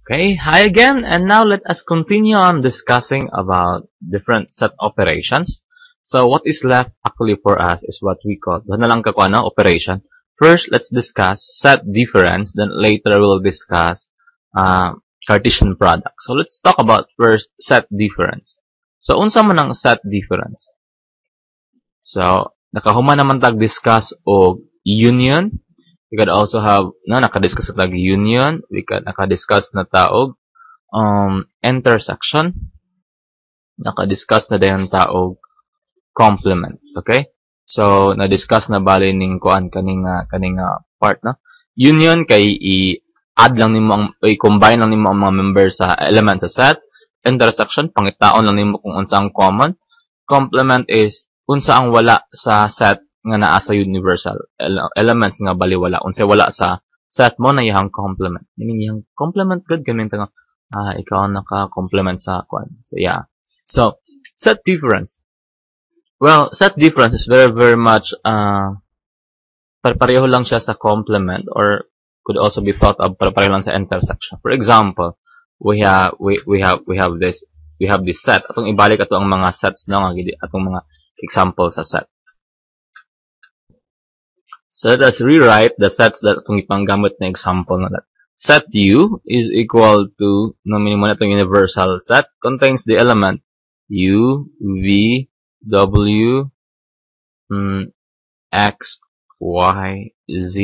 Okay, hi again, and now let us continue on discussing about different set operations. So what is left actually for us is what we call doon na lang ka ano, operation. First, let's discuss set difference, then later we'll discuss Cartesian product. So let's talk about first set difference. So unsa man ang set difference? So nakahuman naman tag discuss og union. We could also have, nakadiscuss na tag union. We could nakadiscuss na taog intersection. Nakadiscuss na dayon taog complement. Okay? So, na-discuss na bali ning kuan kaning part na. Union kay i-add lang nimo i-combine lang nimo ang mga members sa element sa set. Intersection pangitaon lang nimo kung unsa ang common. Complement is unsa ang wala sa set nga naa sa universal elements nga baliwala unsay wala sa set mo na iyang complement, meaning iyang complement good gamin nga ikaw naka-complement sa kwan. So yeah, so set difference, well, set difference is very much pareho lang siya sa complement, or could also be thought of pareho lang sa intersection. For example, we have this set. Atong ibalik ato ang mga sets na nga atong mga example sa set. So let us rewrite the sets that itong ipanggamit na example na that. Set U is equal to, minimum na itong universal set, contains the element U, V, W, X, Y, Z,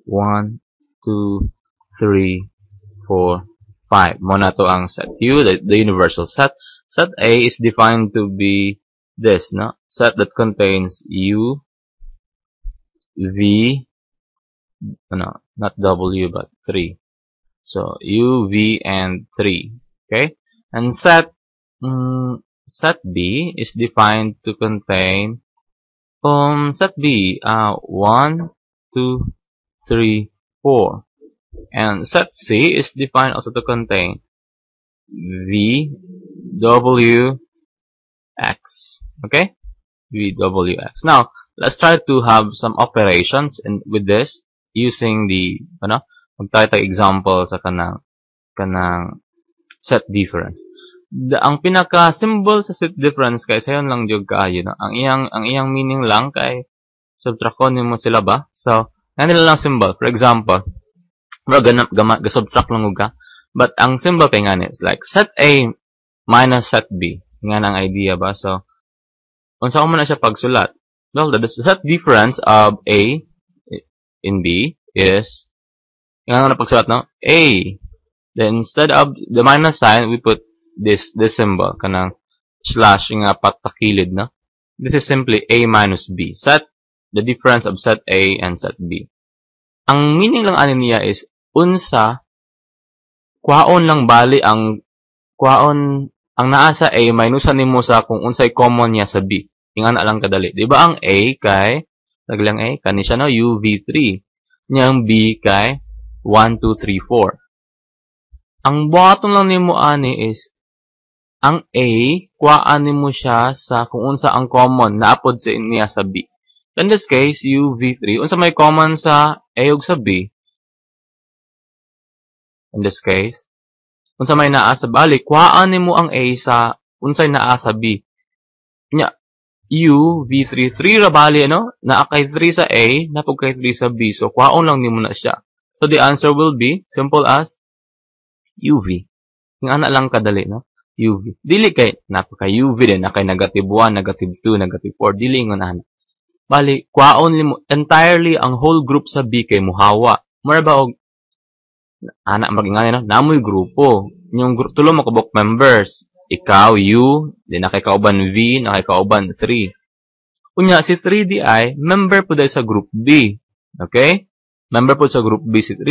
1, 2, 3, 4, 5. Muna to ang set U, the universal set. Set A is defined to be this, no? Set that contains U, V, not W, but 3. So, U, V, and 3. Okay? And set B is defined to contain, set B, 1, 2, 3, 4. And set C is defined also to contain V, W, X. Okay? V, W, X. Now, let's try to have some operations with this using the magtaytay example sa kanang set difference. Ang pinaka symbol sa set difference kay sayon lang jud kaayo, no? Ang iyang meaning lang kay subtracton nimo sila ba? So, kanila lang symbol. For example, ga-subtract lang ka. But ang symbol kay ngani is like set A minus set B. Nga ang idea ba? So, unsa ko man na siya pagsulat? Well, the set difference of A in B is, yung na pagsulat, no? A. Then, instead of the minus sign, we put this symbol, kanang slash, yung patakilid, no? This is simply A minus B. Set the difference of set A and set B. Ang meaning lang ano niya is, unsa, kwaon lang bali ang naa sa A, minusan nimo sa kung unsay common niya sa B. Yung ana lang kadali. Di ba ang A kay, laglang A, kani siya no, UV3. Niyang B kay 1, 2, 3, 4. Ang buhaton lang nimo ani is, ang A, kuhaan nimo siya sa kung unsa ang common naapod sa niya sa B. In this case, UV3, unsa may common sa A ug sa B? In this case, unsa may naa sa bali, kuhaan nimo ang A sa unsay naa sa B. Nya, U, V3, 3 ra bali, no? Naa kay 3 sa A, napog kay 3 sa B. So, kwaon lang nimo na siya. So, the answer will be, simple as, UV. Yung ana lang kadali, no? UV. Dili kay, napog kay UV din, na kay negative 1, negative 2, negative 4, dili nga na. Bali, kwaon nimo, entirely, ang whole group sa B kay muhawa. Mura ba, og, ana, magingani, no? Namoy grupo. Yung tulo mo kabok members. Ikaw, U, di na kay kauban V, na kay kauban 3. Unya, si 3 di ay, member po dahil sa group B. Okay? Member po sa group B si 3.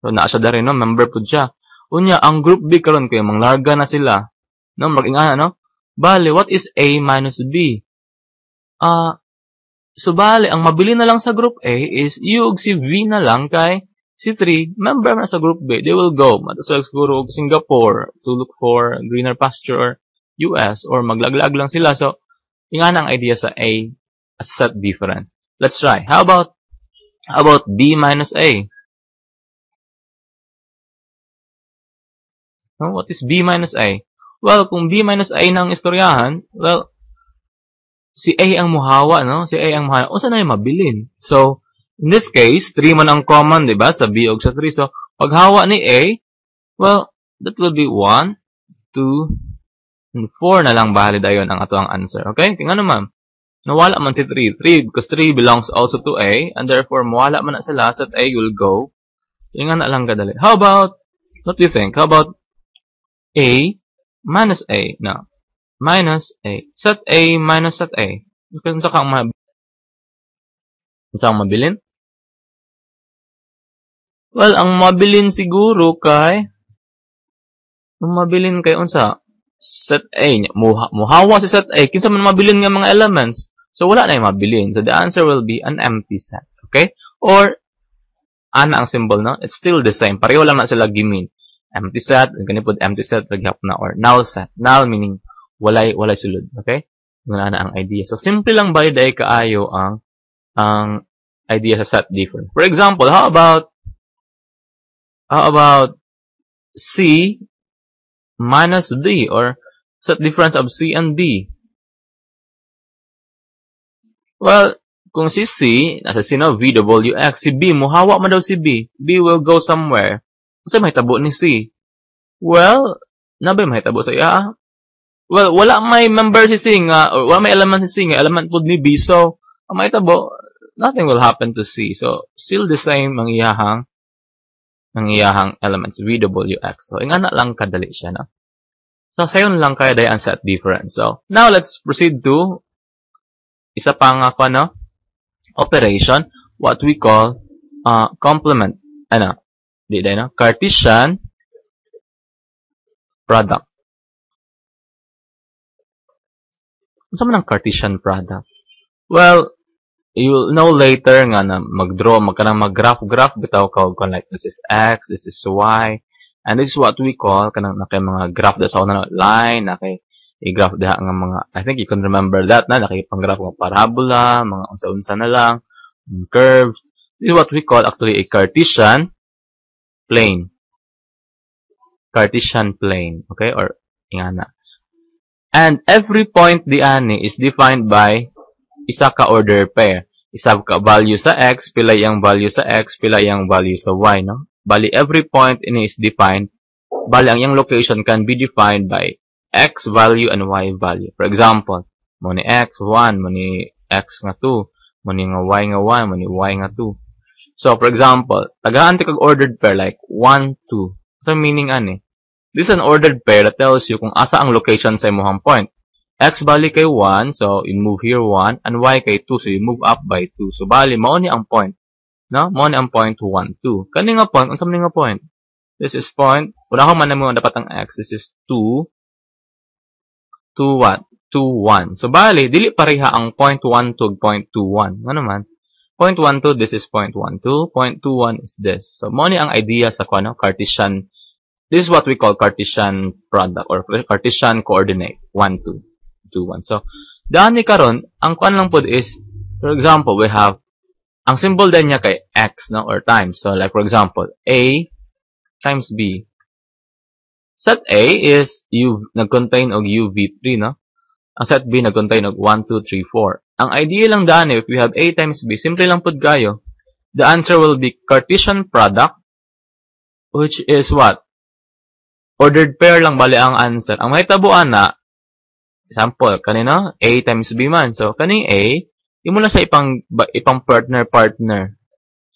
So, naa siya rin, no? Member po siya. Unya, ang group B karon kayo, manglarga na sila. No? Mag-ingana, no? Bale, what is A minus B? So, bale, ang mabili na lang sa group A is, U si V na lang kay si 3, member na sa group B, they will go matasag siguro Singapore to look for greener pasture or US, or maglaglag lang sila. So, yung nga ang idea sa A as a set difference. Let's try. How about B minus A? No? What is B minus A? Well, kung B minus A na ang istoryahan, well, si A ang muhawa, no? Si A ang muhawa. O saan na yung mabilin? So, in this case, 3 man ang common, di ba? Sa B o sa 3. So, paghawa ni A, well, that will be 1, 2, and 4 na lang bahali dayon ang ato ang answer. Okay? Kaya naman, nawala man si 3. 3, because 3 belongs also to A, and therefore, mawala man na sila, set A will go. Kaya nga na lang kadali. How about, what do you think? How about A minus A? No. Minus A. Set A minus set A. Kung saan kang mabilin? Well, ang mabilin siguro kay unsa? Set A. Muhawa si set A. Kinsa man mabilin nga mga elements. So, wala na yung mabilin. So, the answer will be an empty set. Okay? Or, ana ang symbol, no? It's still the same. Pareho lang na sila gimin. Empty set, ganipod empty set, naghap na, or null set. Null meaning, walay sulod. Okay? Wala na ang idea. So, simple lang ba dahil kaayo ang idea sa set difference. For example, how about C minus B, or set difference of C and B? Well, kung si C, nasa C na, VWX, si B, muhawa man daw si B. B will go somewhere. Kasi mahitabo ni C. Well, nabay mahitabo sa iya. Well, wala may member si C nga, or wala may element si C nga, element po ni B. So, ang mahitabo, nothing will happen to C. So, still the same ang iyahang elements, VWX. So, ingana lang kadali siya, no? So, sayon lang kaya day ang set difference. So, now let's proceed to isa pang operation, what we call complement. Cartesian product. Ano man ang Cartesian product? Well, you will know later nga na mag-graph bitaw ka like this is X, this is Y, and this is what we call kanang nakay mga graph da sa una line, nakay i-graph diha nga mga, I think you can remember that na nakay pang-graph ng parabola, mga unsa-unsa na lang, curves. This is what we call actually a Cartesian plane. Cartesian plane, okay? Or ingana. And every point diani is defined by isa ka order pair. Isa ka value sa X, pila yang value sa X, pila yang value sa Y, no? Bali, every point ini is defined. Bali, ang yang location can be defined by X value and Y value. For example, mo ni X, 1, mo ni X nga 2, mo ni nga Y nga 1, mo ni Y nga 2. So, for example, tagahan kag ordered pair like 1, 2. So, meaning ani? This is an ordered pair that tells you kung asa ang location sa imong point. X bali kay 1, so you move here 1, and Y kay 2, so you move up by 2. So, bali, mao ni ang point. No? Mao ni ang point 1, 2. Kani nga point, unsa man nga point? This is point, wala ko man mo dapat ang X. This is 2, 2 what? 2, 1. So, bali, dili pareha ang point 1 to point 2, 1. Ano man? Point 1, 2, this is point 1, 2. Point 2, 1 is this. So, mo ni ang idea sa Cartesian. This is what we call Cartesian product or Cartesian coordinate. 1, 2, 2, 1. So, daan ni karon, ang kuan lang pod is, for example, we have, ang symbol din niya kay X, no? Or times. So, like, for example, A times B. Set A is nag-contain og UV3, no? Ang set B nag-contain og 1, 2, 3, 4. Ang idea lang daan, if we have A times B, simple lang pod kayo. The answer will be Cartesian product, which is what? Ordered pair lang bali ang answer. Ang mahitabuan na, example, kanina, A times B man. So, kaning A, imo lang siya ipang partner.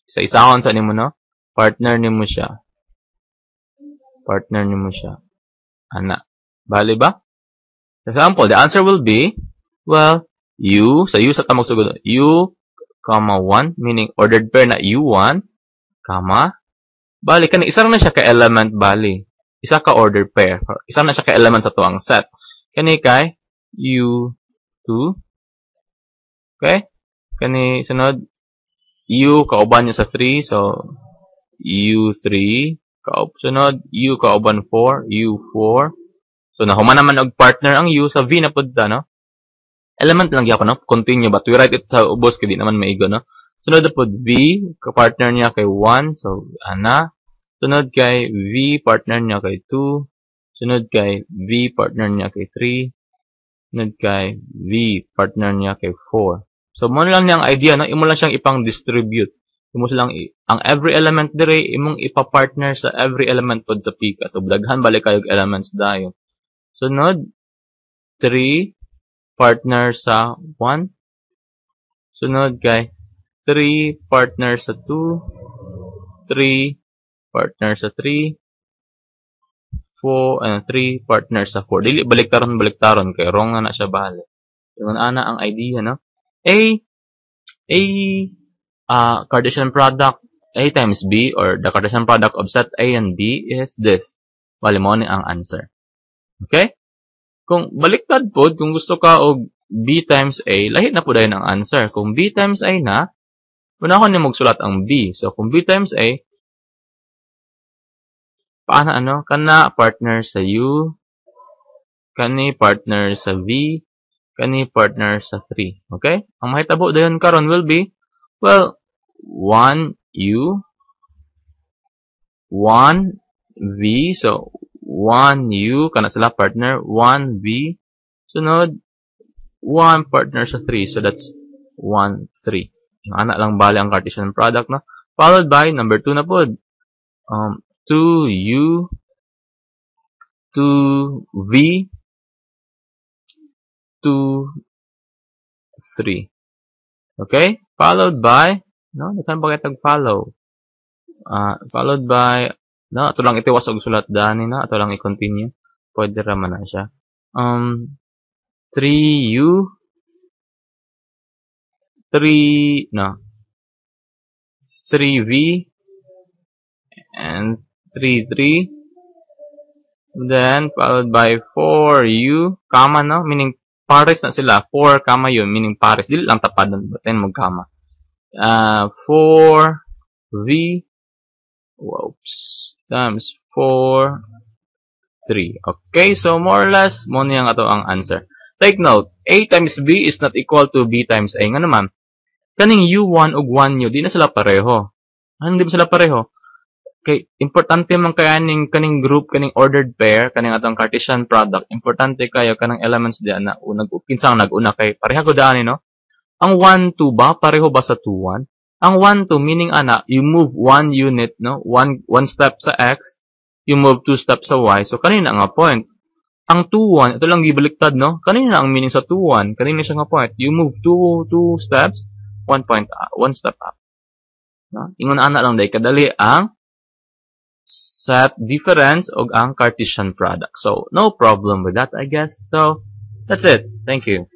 Isa-isahon sa nimo, no? Partner nimo siya. Ana. Bali ba? For example, the answer will be, well, U, sa U sa tamang sugod, U, 1, meaning ordered pair na U1, bali, kani isa na siya ka-element, bali. Isa ka ordered pair. Isa na siya ka-element sa tuwang set. Kani kay U2. Okay? Kani sunod U kauban niya sa 3, so U3 sunod U kauban 4, U4. So nahuman naman og partner ang U sa V na pud no? Element lang gyapon, no? Continue but we write it sa ubos kay di naman maigo, no? Sunod na pud V ka partner niya kay 1, so ana. Sunod kay V partner niya kay 2, Sunod kay V partner niya kay 3. Sunod kay V partner niya kay 4. So mo lang niyang idea no, imo lang siyang ipang distribute. Imo lang ang every element dire imong ipa-partner sa every element pod sa pika. So daghan balik kayog elements dayon. Sunod 3 partner sa 1. Sunod kay 3 partner sa 2. 3 partner sa 3. 3 partner sa 4. Dili baliktaron kay wrong na siya bali. Ingon ana ang idea no. Cartesian product A times B or the Cartesian product of set A and B is this. Bali mo ni ang answer. Okay? Kung baliktad pod, kung gusto ka og B times A, lahi na po dayon ang answer. Kung B times A na, unahon ni magsulat ang B. So kung B times A, paano ano? Kana partner sa U, kani partner sa V, kani partner sa 3. Okay? Ang mahitabo dayon karon will be, well, 1U, 1V, so 1U, kana sila partner, 1V, sunod, 1 partner sa 3, so that's 1, 3. Anak lang bali ang Cartesian product, no? Followed by, number 2 na po, 2U, 2V, 2, 3. Okay? Followed by, no? Dakan ba kayo tag-follow? Followed by, no? Ito lang itiwas og sulat dani na. Ito lang i-continue. Pwede raman na siya. 3U, 3V, and 3, then followed by 4U, comma, no? Meaning, pares na sila. 4, comma yun, meaning pares. Dili lang tapadan, but then mag-comma. 4V, whoops, times 4, 3. Okay, so more or less, mo niyang ato ang answer. Take note, A times B is not equal to B times A. Nga naman, kaning U1 ug 1U, di na sila pareho. Hindi ba sila pareho? Okay, importante man kaya kaning group, kaning ordered pair, kaning atong Cartesian product, importante kayo kanang elements diyan na kinsang nag-una kay pareha ko daan no? Ang 1, 2 ba? Pareho ba sa 2, 1? Ang 1, 2, meaning ana, you move 1 unit, no? 1 step sa X, you move 2 steps sa Y. So, kanina nga point. Ang 2, 1, ito lang gibaliktad, no? Kanina ang meaning sa 2, 1. Kanina siya nga point. You move 2 steps, 1 step up. No? Ingon ana lang day kadali ang set difference og ang Cartesian product. So, no problem with that, I guess. So, that's it. Thank you.